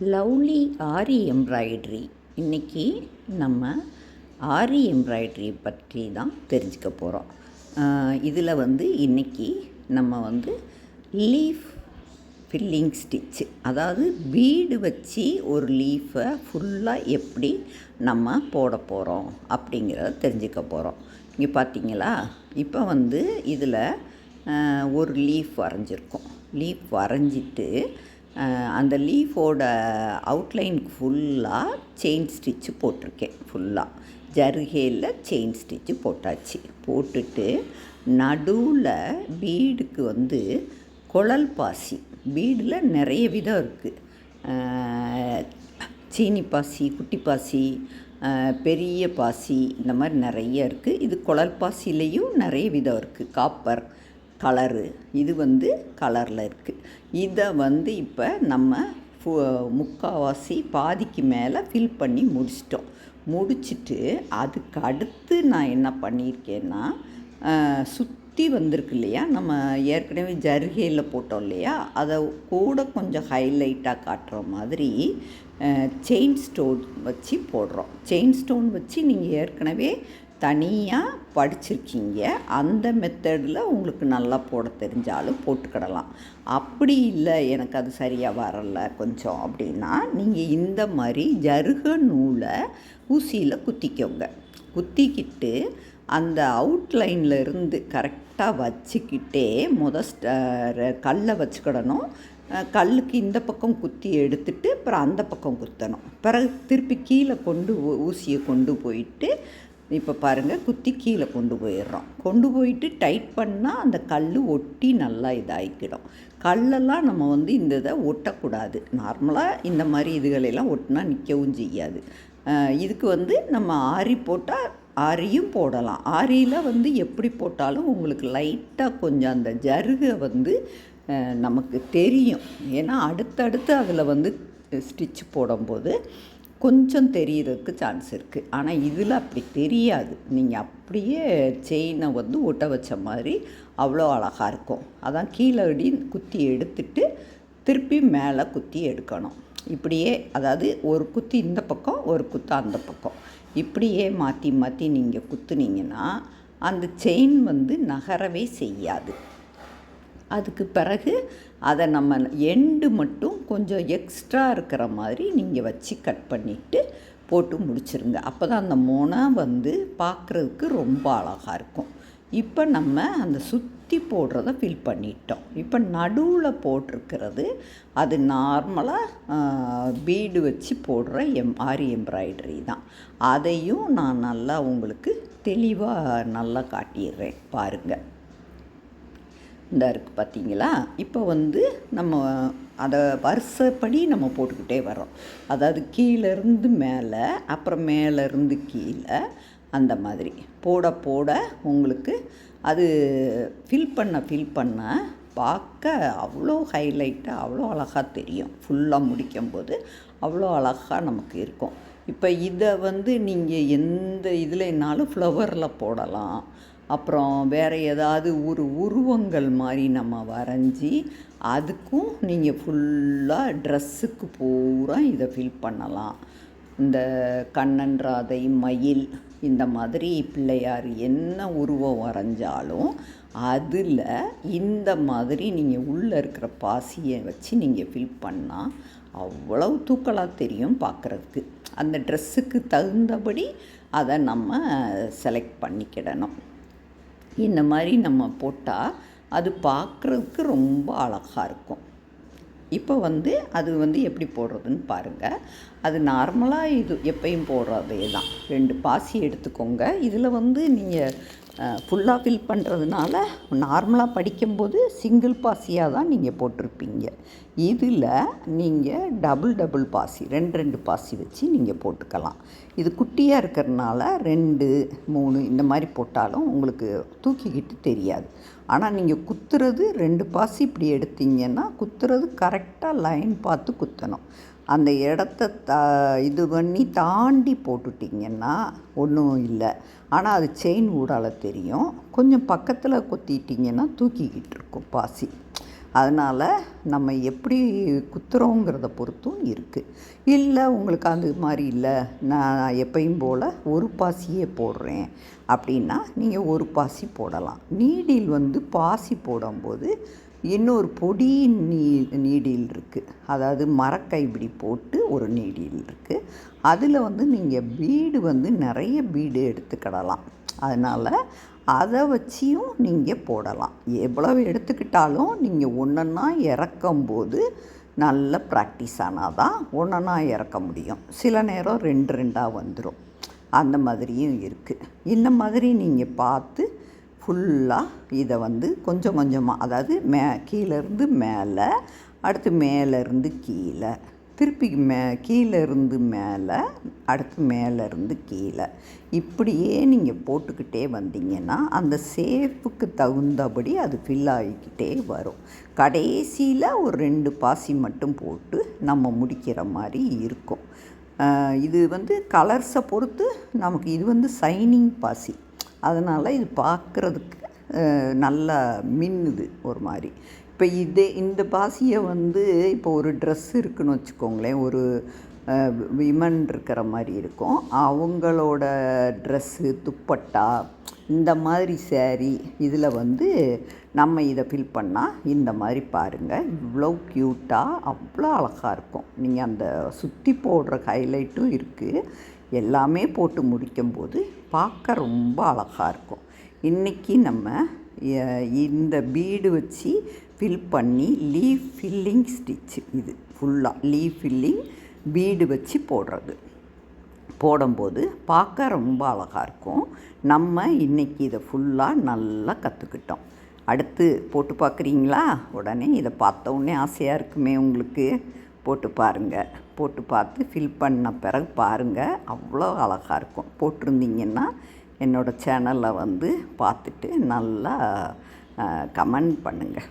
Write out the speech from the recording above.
Lovely ஆரி embroidery. இன்றைக்கி நம்ம ஆரி embroidery பற்றி தான் தெரிஞ்சுக்க போகிறோம். இதில் இன்றைக்கி நம்ம லீஃப் ஃபில்லிங் ஸ்டிச்சு, அதாவது பீடு வச்சு ஒரு லீஃபை ஃபுல்லாக எப்படி நம்ம போட போகிறோம் அப்படிங்கிறத தெரிஞ்சுக்க போகிறோம். இங்கே பார்த்தீங்களா, இப்போ இதில் ஒரு லீஃப் வரைஞ்சிருக்கோம். லீஃப் வரைஞ்சிட்டு அந்த லீஃபோட அவுட்லைனுக்கு ஃபுல்லாக செயின் ஸ்டிச்சு போட்டிருக்கேன். ஃபுல்லாக ஜருகையில் செயின் ஸ்டிச்சு போட்டாச்சு. போட்டுட்டு நடுவில் பீடுக்கு குழல் பாசி, பீடில் நிறைய விதம் இருக்குது. சீனி பாசி, குட்டி பாசி, பெரிய பாசி, இந்த மாதிரி நிறைய இருக்குது. இது குழல் பாசிலேயும் நிறைய விதம் இருக்குது. காப்பர் கலரு, இது கலரில் இருக்குது. இதை இப்போ நம்ம முக்கால்வாசி பாதிக்கு மேலே ஃபில் பண்ணி முடிச்சிட்டு அதுக்கு அடுத்து நான் என்ன பண்ணியிருக்கேன்னா, சுற்றி வந்திருக்கு இல்லையா, நம்ம ஏற்கனவே ஜருகையில் போட்டோம் இல்லையா, அதை கூட கொஞ்சம் ஹைலைட்டாக காட்டுற மாதிரி செயின் ஸ்டோன் வச்சு போடுறோம். செயின் ஸ்டோன் வச்சு நீங்கள் ஏற்கனவே தனியாக படிச்சிருக்கீங்க. அந்த மெத்தடில் உங்களுக்கு நல்லா போட தெரிஞ்சாலும் போட்டுக்கிடலாம். அப்படி இல்லை, எனக்கு அது சரியாக வரலை கொஞ்சம் அப்படின்னா, நீங்கள் இந்த மாதிரி ஜருக நூலை ஊசியில் குத்திக்கோங்க. குத்திக்கிட்டு அந்த அவுட்லைனில் இருந்து கரெக்டாக வச்சுக்கிட்டே கல்லை வச்சுக்கிடணும். கல்லுக்கு இந்த பக்கம் குத்தி எடுத்துட்டு அப்புறம் அந்த பக்கம் குத்தணும். பிறகு திருப்பி கீழே ஊசியை கொண்டு போயிட்டு, இப்போ பாருங்கள், குத்தி கீழே கொண்டு கொண்டு போயிட்டு டைட் பண்ணால் அந்த கல் ஒட்டி நல்லா இதாகிக்கிடும். கல்லெல்லாம் நம்ம இந்த இதை ஒட்டக்கூடாது. நார்மலாக இந்த மாதிரி இதுகளெல்லாம் ஒட்டினா நிற்கவும் செய்யாது. இதுக்கு நம்ம ஆரி போட்டால் ஆரியும் போடலாம். ஆரியில் எப்படி போட்டாலும் உங்களுக்கு லைட்டாக கொஞ்சம் அந்த ஜருகை நமக்கு தெரியும். ஏன்னா அடுத்தடுத்து அதில் ஸ்டிச் போடும்போது கொஞ்சம் தெரியறதுக்கு சான்ஸ் இருக்குது. ஆனால் இதில் அப்படி தெரியாது. நீங்கள் அப்படியே செயினை ஒட்ட வச்ச மாதிரி அவ்வளோ அழகாக இருக்கும். அதான் கீழே குத்தி எடுத்துட்டு திருப்பி மேலே குத்தி எடுக்கணும். இப்படியே, அதாவது ஒரு குத்தி இந்த பக்கம், ஒரு குத்து அந்த பக்கம், இப்படியே மாற்றி மாற்றி நீங்கள் குத்துனீங்கன்னா அந்த செயின் நகரவே செய்யாது. அதுக்கு பிறகு அதை நம்ம எண்டு மட்டும் கொஞ்சம் எக்ஸ்ட்ரா இருக்கிற மாதிரி நீங்கள் வச்சு கட் பண்ணிவிட்டு போட்டு முடிச்சிருங்க. அப்போ தான் அந்த மொனை பார்க்குறதுக்கு ரொம்ப அழகாக இருக்கும். இப்போ நம்ம அந்த சுற்றி போடுறத ஃபில் பண்ணிட்டோம். இப்போ நடுவில் போட்டிருக்கிறது அது நார்மலாக பீடு வச்சு போடுற ஆரி எம்ப்ராய்டரி தான். அதையும் நான் நல்லா உங்களுக்கு தெளிவாக நல்லா காட்டிடுறேன் பாருங்கள். இந்த இருக்குது பார்த்தீங்களா. இப்போ நம்ம அதை வரிசைப்படி நம்ம போட்டுக்கிட்டே வரோம். அதாவது கீழேருந்து மேலே, அப்புறம் மேலேருந்து கீழே, அந்த மாதிரி போட போட உங்களுக்கு அது ஃபில் பண்ண பார்க்க அவ்வளோ ஹைலைட்டாக அவ்வளோ அழகாக தெரியும். ஃபுல்லாக முடிக்கும்போது அவ்வளோ அழகாக நமக்கு இருக்கும். இப்போ இதை நீங்கள் எந்த இதுலனாலும் ஃப்ளவரில் போடலாம். அப்புறம் வேறு ஏதாவது உருவங்கள் மாதிரி நம்ம வரைஞ்சி அதுக்கும் நீங்கள் ஃபுல்லாக ட்ரெஸ்ஸுக்கு பூரா இதை ஃபில் பண்ணலாம். இந்த கண்ணன், ராதை, மயில், இந்த மாதிரி பிள்ளையார் என்ன உருவம் வரைஞ்சாலும் அதில் இந்த மாதிரி நீங்கள் உள்ளே இருக்கிற பாசியை வச்சு நீங்கள் ஃபில் பண்ணால் அவ்வளவு தூக்கலாக தெரியும் பார்க்குறதுக்கு. அந்த ட்ரெஸ்ஸுக்கு தகுந்தபடி அதை நம்ம செலக்ட் பண்ணிக்கிடணும். இந்த மாதிரி நம்ம போட்டால் அது பார்க்குறதுக்கு ரொம்ப அழகாக இருக்கும். இப்போ அது எப்படி போடுறதுன்னு பாருங்கள். அது நார்மலாக இது எப்பயும் போடுறதே தான். 2 பாசி எடுத்துக்கோங்க. இதில் நீங்கள் ஃபுல்லாக ஃபில் பண்ணுறதுனால நார்மலாக படிக்கும்போது சிங்கிள் பாசியாக தான் நீங்கள் போட்டிருப்பீங்க. இதில் நீங்கள் டபுள் பாசி, 2 பாசி வச்சு நீங்கள் போட்டுக்கலாம். இது குட்டியாக இருக்கிறதுனால 2, 3 இந்த மாதிரி போட்டாலும் உங்களுக்கு தூக்கிக்கிட்டு தெரியாது. ஆனால் நீங்கள் குத்துறது 2 பாசி இப்படி எடுத்தீங்கன்னா குத்துறது கரெக்டாக லைன் பார்த்து குத்தணும். அந்த இடத்த இது பண்ணி தாண்டி போட்டுட்டிங்கன்னா ஒன்றும் இல்லை. ஆனால் அது செயின் ஊடால தெரியும். கொஞ்சம் பக்கத்தில் கொத்திட்டிங்கன்னா தூக்கிக்கிட்டு இருக்கும் பாசி. அதனால் நம்ம எப்படி குத்துறோங்கிறத பொறுத்தும் இருக்குது. இல்லை உங்களுக்கு அது மாதிரி இல்லை, நான் எப்பயும் போல் ஒரு பாசியே போடுறேன் அப்படின்னா நீங்கள் ஒரு பாசி போடலாம். நீடில் வந்து பாசி போடும்போது இன்னொரு பொடி நீடில் இருக்குது, அதாவது மரக்கைப்பிடி போட்டு ஒரு நீடில் இருக்குது. அதில் வந்து நீங்கள் பீடு வந்து நிறைய பீடு எடுத்துக்கிடலாம். அதனால் அதை வச்சியும் நீங்கள் போடலாம். எவ்வளவு எடுத்துக்கிட்டாலும் நீங்கள் ஒன்றா இறக்கும்போது நல்ல ப்ராக்டிஸ் ஆனால் தான் ஒன்றா இறக்க முடியும். சில நேரம் 2 வந்துடும். அந்த மாதிரியும் இருக்குது. இந்த மாதிரி நீங்கள் பார்த்து ஃபுல்லாக இதை வந்து கொஞ்சம் கொஞ்சமாக, அதாவது கீழேருந்து மேலே, அடுத்து மேலேருந்து கீழே, திருப்பி கீழேருந்து மேலே, அடுத்து மேலேருந்து கீழே, இப்படியே நீங்கள் போட்டுக்கிட்டே வந்தீங்கன்னா அந்த ஷேப்புக்கு தகுந்தபடி அது ஃபில் ஆகிக்கிட்டே வரும். கடைசியில் ஒரு 2 பாசி மட்டும் போட்டு நம்ம முடிக்கிற மாதிரி இருக்கும். இது வந்து கலர்ஸை பொறுத்து நமக்கு இது வந்து சைனிங் பாசி, அதனால் இது பார்க்குறதுக்கு நல்லா மின்னுது ஒரு மாதிரி. இப்போ இந்த பாசியை வந்து இப்போ ஒரு ட்ரெஸ் இருக்குதுன்னு வச்சுக்கோங்களேன், ஒரு விமன் இருக்கிற மாதிரி இருக்கும், அவங்களோட ட்ரெஸ்ஸு, துப்பட்டா, இந்த மாதிரி சேரீ, இதில் வந்து நம்ம இதை ஃபில் பண்ணால் இந்த மாதிரி பாருங்கள், இவ்வளோ க்யூட்டாக அவ்வளோ அழகாக இருக்கும். நீங்கள் அந்த சுற்றி போடுற ஹைலைட்டும் இருக்குது, எல்லாமே போட்டு முடிக்கும்போது பார்க்க ரொம்ப அழகாக இருக்கும். இன்றைக்கி நம்ம இந்த பீடு வச்சு ஃபில் பண்ணி லீஃப் ஃபில்லிங் ஸ்டிச்சு, இது ஃபுல்லாக லீஃப் ஃபில்லிங் பீடு வச்சு போடும்போது பார்க்க ரொம்ப அழகாக இருக்கும். நம்ம இன்றைக்கி இதை ஃபுல்லாக நல்லா கற்றுக்கிட்டோம். அடுத்து போட்டு பார்க்குறீங்களா? உடனே இதை பார்த்த உடனே ஆசையாக இருக்குமே உங்களுக்கு. போட்டு பாருங்கள். போட்டு பார்த்து ஃபில் பண்ண பிறகு பாருங்கள், அவ்வளோ அழகாக இருக்கும். போட்டிருந்தீங்கன்னா என்னோடய சேனலில் வந்து பார்த்துட்டு நல்லா கமெண்ட் பண்ணுங்கள்.